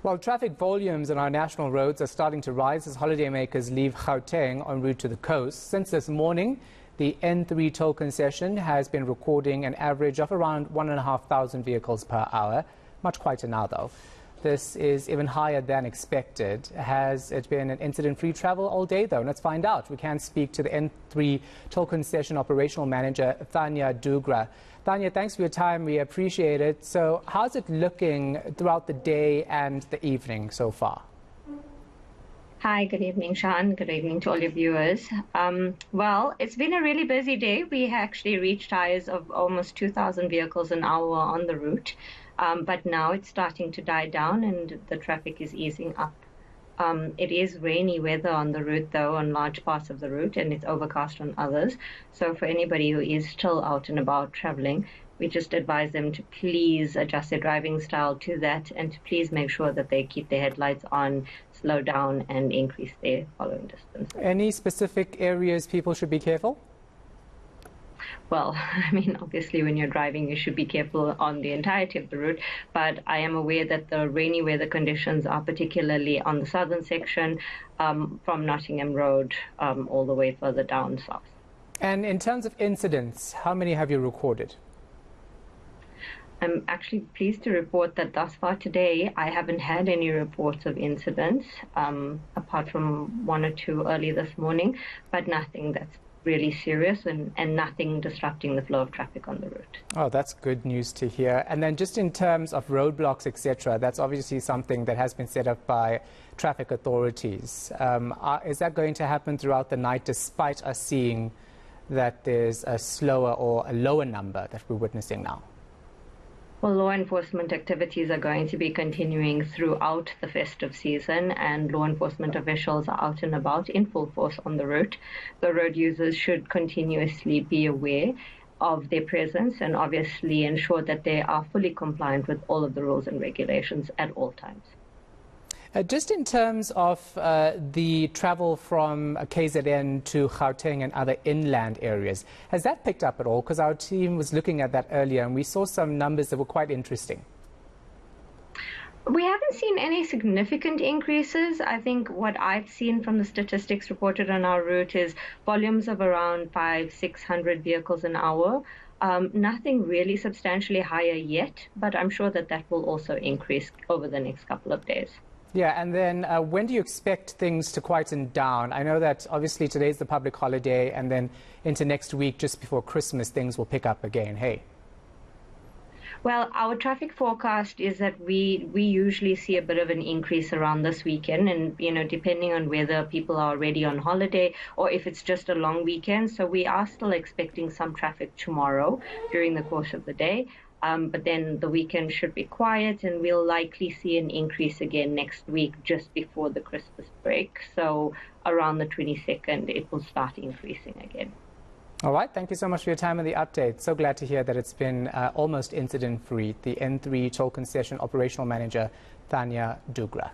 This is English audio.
Well, traffic volumes on our national roads are starting to rise as holidaymakers leave Gauteng en route to the coast. Since this morning, the N3 Toll Concession has been recording an average of around 1,500 vehicles per hour. Much quieter now, though. This is even higher than expected. Has it been an incident-free travel all day, though? Let's find out. We can speak to the N3 Toll Concession Operational Manager, Thanya Dugra. Thanya, thanks for your time. We appreciate it. So how's it looking throughout the day and the evening so far? Hi, good evening, Sean. Good evening to all your viewers. Well, it's been a really busy day. We actually reached highs of almost 2,000 vehicles an hour on the route. But now it's starting to die down and the traffic is easing up. It is rainy weather on the route, though, on large parts of the route, and it's overcast on others. So for anybody who is still out and about traveling, we just advise them to please adjust their driving style to that and to please make sure that they keep their headlights on, slow down, and increase their following distance. Any specific areas people should be careful? Well, I mean, obviously, when you're driving, you should be careful on the entirety of the route. But I am aware that the rainy weather conditions are particularly on the southern section from Nottingham Road all the way further down south. And in terms of incidents, how many have you recorded? I'm actually pleased to report that thus far today, I haven't had any reports of incidents, apart from one or two early this morning, but nothing that's really serious and nothing disrupting the flow of traffic on the route. Oh, that's good news to hear. And then just in terms of roadblocks, etc., that's obviously something that has been set up by traffic authorities. Is that going to happen throughout the night despite us seeing that there's a slower or a lower number that we're witnessing now? Well, law enforcement activities are going to be continuing throughout the festive season, and law enforcement officials are out and about in full force on the route. The road users should continuously be aware of their presence and obviously ensure that they are fully compliant with all of the rules and regulations at all times. Just in terms of the travel from KZN to Gauteng and other inland areas, has that picked up at all? Because our team was looking at that earlier and we saw some numbers that were quite interesting. We haven't seen any significant increases. I think what I've seen from the statistics reported on our route is volumes of around 500-600 vehicles an hour. Nothing really substantially higher yet, but I'm sure that that will also increase over the next couple of days. Yeah, and then when do you expect things to quieten down? I know that obviously today's the public holiday, and then into next week, just before Christmas, things will pick up again. Hey. Well, our traffic forecast is that we usually see a bit of an increase around this weekend, and depending on whether people are already on holiday or if it's just a long weekend. So we are still expecting some traffic tomorrow during the course of the day. But then the weekend should be quiet, and we'll likely see an increase again next week just before the Christmas break. So around the 22nd, it will start increasing again. All right. Thank you so much for your time and the update. So glad to hear that it's been almost incident-free. The N3 Toll Concession Operational Manager, Thanya Dugra.